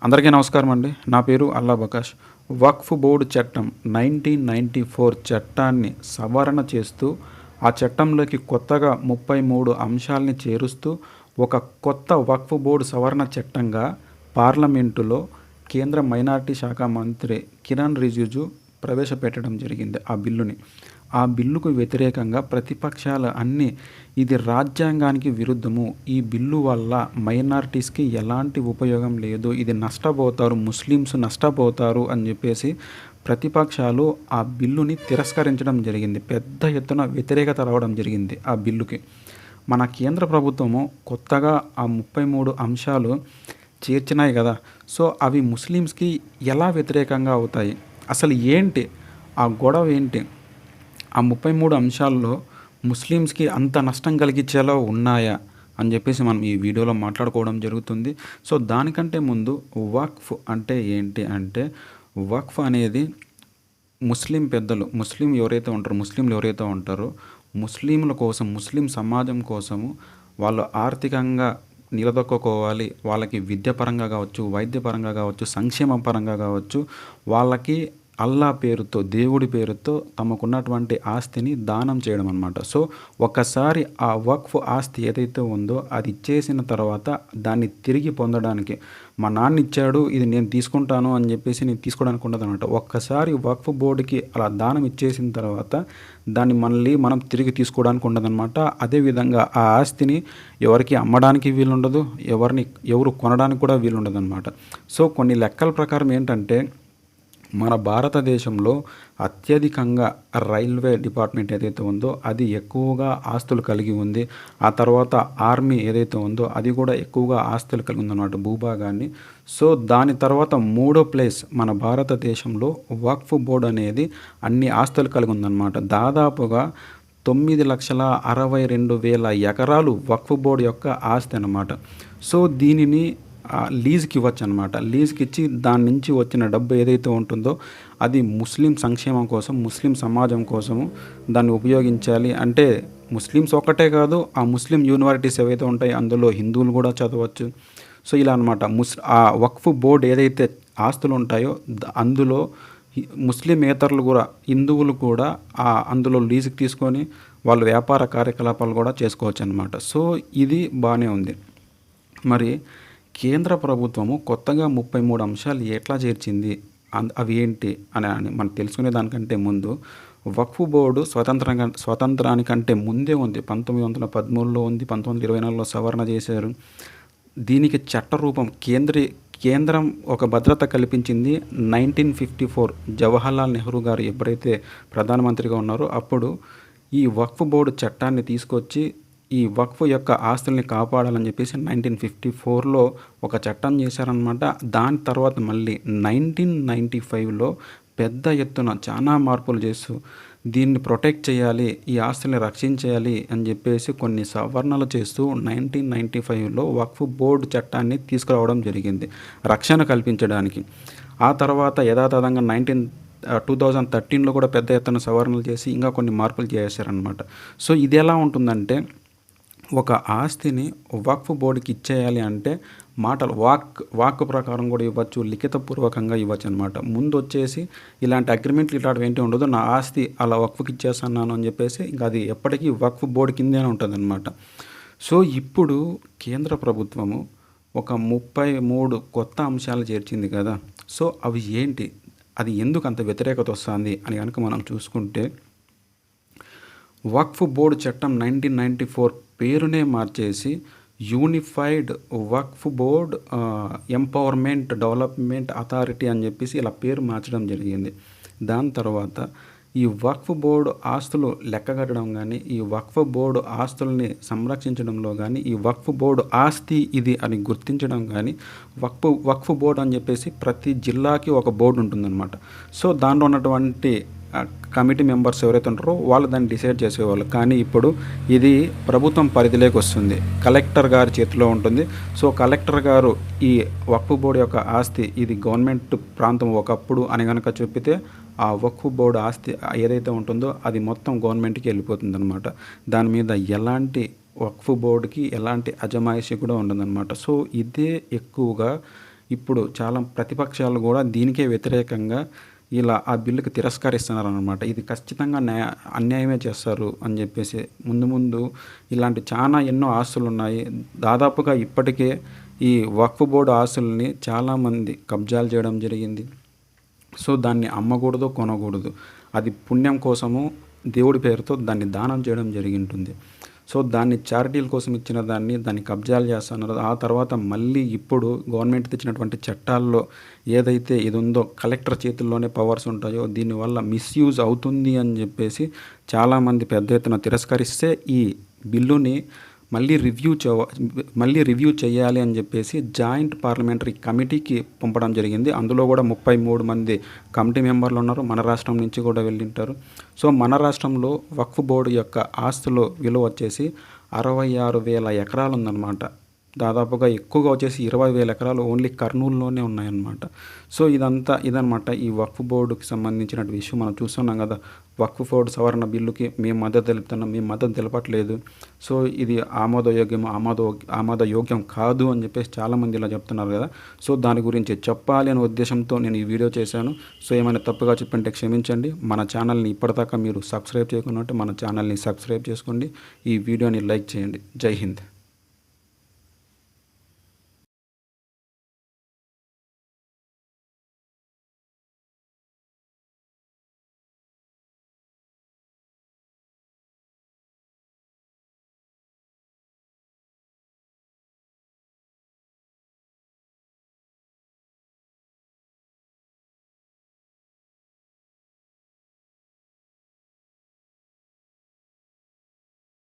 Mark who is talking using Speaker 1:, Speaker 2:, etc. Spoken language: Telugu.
Speaker 1: అందరికీ నమస్కారం అండి. నా పేరు అల్లా బకాష్. వక్ఫ్ బోర్డ్ చట్టం 1994 చట్టాన్ని సవరణ చేస్తూ, ఆ చట్టంలోకి కొత్తగా 33 అంశాల్ని చేరుస్తూ, ఒక కొత్త వక్ఫ్ బోర్డ్ సవరణ చట్టంగా పార్లమెంటులో కేంద్ర మైనారిటీ శాఖ మంత్రి కిరణ్ రిజిజు ప్రవేశపెట్టడం జరిగింది ఆ బిల్లుని. ఆ బిల్లుకు వ్యతిరేకంగా ప్రతిపక్షాలు అన్నీ ఇది రాజ్యాంగానికి విరుద్ధము, ఈ బిల్లు వల్ల మైనారిటీస్కి ఎలాంటి ఉపయోగం లేదు, ఇది నష్టపోతారు, ముస్లిమ్స్ నష్టపోతారు అని చెప్పేసి ప్రతిపక్షాలు ఆ బిల్లుని తిరస్కరించడం జరిగింది. పెద్ద ఎత్తున వ్యతిరేకత రావడం జరిగింది ఆ బిల్లుకి. మన కేంద్ర ప్రభుత్వము కొత్తగా ఆ 33 అంశాలు చేర్చినాయి కదా, సో అవి ముస్లిమ్స్కి ఎలా వ్యతిరేకంగా అవుతాయి, అసలు ఏంటి ఆ గొడవ ఏంటి, ఆ 33 అంశాల్లో ముస్లిమ్స్కి అంత నష్టం కలిగించేలా ఉన్నాయా అని చెప్పేసి మనం ఈ వీడియోలో మాట్లాడుకోవడం జరుగుతుంది. సో దానికంటే ముందు వక్ఫ్ అంటే ఏంటి అంటే, వక్ఫ్ అనేది ముస్లిం పెద్దలు, ముస్లింలు ఎవరైతే ఉంటారో ముస్లింల కోసం, ముస్లిం సమాజం కోసము వాళ్ళు ఆర్థికంగా నిలదొక్కుకోవాలి, వాళ్ళకి విద్యాపరంగా కావచ్చు, వైద్యపరంగా కావచ్చు, సంక్షేమ పరంగా కావచ్చు, వాళ్ళకి అల్లా పేరుతో, దేవుడి పేరుతో తమకున్నటువంటి ఆస్తిని దానం చేయడం అనమాట. సో ఒకసారి ఆ వక్ఫ్ ఆస్తి ఏదైతే ఉందో అది ఇచ్చేసిన తర్వాత దాన్ని తిరిగి పొందడానికి, మా నాన్న ఇచ్చాడు ఇది నేను తీసుకుంటాను అని చెప్పేసి నేను తీసుకోవడానికి ఉండదు అనమాట. ఒక్కసారి వక్ఫ్ బోర్డుకి అలా దానం ఇచ్చేసిన తర్వాత దాన్ని మళ్ళీ మనం తిరిగి తీసుకోవడానికి ఉండదన్నమాట. అదేవిధంగా ఆ ఆస్తిని ఎవరికి అమ్మడానికి వీలుండదు, ఎవరు కొనడానికి కూడా వీలుండదు అనమాట. సో కొన్ని లెక్కల ప్రకారం ఏంటంటే, మన భారతదేశంలో అత్యధికంగా రైల్వే డిపార్ట్మెంట్ ఏదైతే ఉందో అది ఎక్కువగా ఆస్తులు కలిగి ఉంది. ఆ తర్వాత ఆర్మీ ఏదైతే ఉందో అది కూడా ఎక్కువగా ఆస్తులు కలిగి ఉందన్నమాట, భూభాగాన్ని. సో దాని తర్వాత 3వ ప్లేస్ మన భారతదేశంలో వక్ఫ్ బోర్డు అనేది అన్ని ఆస్తులు కలిగి ఉందన్నమాట. దాదాపుగా 9,62,000 ఎకరాలు వక్ఫ్ బోర్డు యొక్క ఆస్తి అన్నమాట. సో దీనిని లీజ్కి ఇవ్వచ్చు అనమాట. లీజ్కి ఇచ్చి దాని నుంచి వచ్చిన డబ్బు ఏదైతే ఉంటుందో అది ముస్లిం సంక్షేమం కోసం, ముస్లిం సమాజం కోసము దాన్ని ఉపయోగించాలి. అంటే ముస్లిమ్స్ ఒక్కటే కాదు, ఆ ముస్లిం యూనివర్సిటీస్ ఏవైతే ఉంటాయో అందులో హిందువులు కూడా చదవచ్చు. సో ఇలా అనమాట. ఆ వక్ఫ్ బోర్డు ఏదైతే ఆస్తులు ఉంటాయో అందులో ముస్లిమేతరులు కూడా, హిందువులు కూడా అందులో లీజుకి తీసుకొని వాళ్ళు వ్యాపార కార్యకలాపాలు కూడా చేసుకోవచ్చు అనమాట. సో ఇది బాగానే ఉంది. మరి కేంద్ర ప్రభుత్వము కొత్తగా 33 అంశాలు ఎట్లా చేర్చింది, అవి ఏంటి అని మనం తెలుసుకునే దానికంటే ముందు, వక్ఫ్ బోర్డు స్వతంత్రానికంటే ముందే ఉంది. 1913లో ఉంది, 1924లో సవరణ చేశారు. దీనికి చట్టరూపం కేంద్రం ఒక భద్రత కల్పించింది 1954. జవహర్లాల్ నెహ్రూ గారు ఎప్పుడైతే ప్రధానమంత్రిగా ఉన్నారో అప్పుడు ఈ వక్ఫ్ బోర్డు చట్టాన్ని తీసుకొచ్చి ఈ వక్ఫ్ యొక్క ఆస్తుల్ని కాపాడాలని చెప్పేసి 1954లో ఒక చట్టం చేశారనమాట. దాని తర్వాత మళ్ళీ 1995లో పెద్ద ఎత్తున చాలా మార్పులు చేస్తూ దీన్ని ప్రొటెక్ట్ చేయాలి, ఈ ఆస్తుల్ని రక్షించేయాలి అని చెప్పేసి కొన్ని సవరణలు చేస్తూ 1995లో వక్ఫ్ బోర్డు చట్టాన్ని తీసుకురావడం జరిగింది రక్షణ కల్పించడానికి. ఆ తర్వాత యథాతథంగా 2013లో కూడా పెద్ద ఎత్తున సవరణలు చేసి ఇంకా కొన్ని మార్పులు చేశారనమాట. సో ఇది ఎలా ఉంటుందంటే, ఒక ఆస్తిని వక్ఫ్ బోర్డుకి ఇచ్చేయాలి అంటే మాటలు వాక్ ప్రకారం కూడా ఇవ్వచ్చు, లిఖితపూర్వకంగా ఇవ్వచ్చు అనమాట. ముందు వచ్చేసి ఇలాంటి అగ్రిమెంట్లు ఇట్లాంటివి ఏంటి ఉండదు, నా ఆస్తి అలా వక్ఫ్కి ఇచ్చేస్తున్నాను అని చెప్పేసి ఇంకా అది ఎప్పటికీ వక్ఫ్ బోర్డు కిందే ఉంటుంది అనమాట. సో ఇప్పుడు కేంద్ర ప్రభుత్వము ఒక 33 కొత్త అంశాలు చేర్చింది కదా. సో అవి ఏంటి, అది ఎందుకు అంత వ్యతిరేకత వస్తుంది అని కనుక మనం చూసుకుంటే, వక్ఫ్ బోర్డు చట్టం 1994 పేరునే మార్చేసి యూనిఫైడ్ వక్ఫ్ బోర్డ్ ఎంపవర్మెంట్ డెవలప్మెంట్ అథారిటీ అని చెప్పేసి ఇలా పేరు మార్చడం జరిగింది. దాని తర్వాత ఈ వక్ఫ్ బోర్డు ఆస్తులు లెక్కగట్టడం కానీ, ఈ వక్ఫ్ బోర్డు ఆస్తుల్ని సంరక్షించడంలో కానీ, ఈ వక్ఫ్ బోర్డు ఆస్తి ఇది అని గుర్తించడం కానీ, వక్ఫ్ బోర్డు అని చెప్పేసి ప్రతి జిల్లాకి ఒక బోర్డు ఉంటుందన్నమాట. సో దాంట్లో ఉన్నటువంటి కమిటీ మెంబర్స్ ఎవరైతే ఉంటారో వాళ్ళు దాన్ని డిసైడ్ చేసేవాళ్ళు. కానీ ఇప్పుడు ఇది ప్రభుత్వం పరిధిలోకి వస్తుంది, కలెక్టర్ గారి చేతిలో ఉంటుంది. సో కలెక్టర్ గారు ఈ వక్ఫ్ బోర్డు యొక్క ఆస్తి ఇది గవర్నమెంట్ ప్రాంతం ఒకప్పుడు అని కనుక చెప్పితే ఆ వక్ఫ్ బోర్డు ఆస్తి ఏదైతే ఉంటుందో అది మొత్తం గవర్నమెంట్కి వెళ్ళిపోతుంది అనమాట. దాని మీద ఎలాంటి వక్ఫ్ బోర్డుకి ఎలాంటి అజమాయిషి కూడా ఉండదన్నమాట. సో ఇదే ఎక్కువగా ఇప్పుడు చాలా ప్రతిపక్షాలు కూడా దీనికే వ్యతిరేకంగా ఇలా ఆ బిల్లుకి తిరస్కరిస్తున్నారనమాట. ఇది ఖచ్చితంగా అన్యాయమే చేస్తారు అని చెప్పేసి. ముందు ముందు ఇలాంటి చాలా ఎన్నో ఆస్తులున్నాయి. దాదాపుగా ఇప్పటికే ఈ వక్ఫ్ బోర్డు ఆస్తుల్ని చాలామంది కబ్జాలు చేయడం జరిగింది. సో దాన్ని అమ్మకూడదు, కొనకూడదు. అది పుణ్యం కోసము దేవుడి పేరుతో దాన్ని దానం చేయడం జరిగి ఉంటుంది. సో దాన్ని చారిటీల కోసం ఇచ్చిన దాన్ని కబ్జాలు చేస్తున్నారు. ఆ తర్వాత మళ్ళీ ఇప్పుడు గవర్నమెంట్ తెచ్చినటువంటి చట్టాల్లో ఏదైతే ఇది ఉందో కలెక్టర్ చేతుల్లోనే పవర్స్ ఉంటాయో దీనివల్ల మిస్యూజ్ అవుతుంది అని చెప్పేసి చాలామంది పెద్ద ఎత్తున తిరస్కరిస్తే ఈ బిల్లుని మళ్ళీ రివ్యూ చేయాలి అని చెప్పేసి జాయింట్ పార్లమెంటరీ కమిటీకి పంపడం జరిగింది. అందులో కూడా 33 మంది కమిటీ మెంబర్లు ఉన్నారు. మన రాష్ట్రం నుంచి కూడా వెళ్ళింటారు. సో మన రాష్ట్రంలో వక్ఫ్ బోర్డు యొక్క ఆస్తుల విలువ వచ్చేసి 66,000 ఎకరాలు ఉందన్నమాట. దాదాపుగా ఎక్కువగా వచ్చేసి 20,000 ఎకరాలు ఓన్లీ కర్నూలులోనే ఉన్నాయన్నమాట. సో ఇదనమాట ఈ వక్ఫ్ బోర్డుకి సంబంధించిన విషయం. మనం చూస్తున్నాం కదా, వక్ఫ్ బోర్డు సవరణ బిల్లుకి మేము మద్దతు తెలుపుతున్నాం, మేము మద్దతు తెలపట్లేదు. సో ఇది ఆమోదయోగ్యం కాదు అని చెప్పేసి చాలామంది ఇలా చెప్తున్నారు కదా. సో దాని గురించి చెప్పాలి అనే ఉద్దేశంతో నేను ఈ వీడియో చేశాను. సో ఏమైనా తప్పుగా చెప్పంటే క్షమించండి. మన ఛానల్ని ఇప్పటిదాకా మీరు సబ్స్క్రైబ్ చేయకుండా ఉంటే మన ఛానల్ని సబ్స్క్రైబ్ చేసుకోండి. ఈ వీడియోని లైక్ చేయండి. జై హింద్.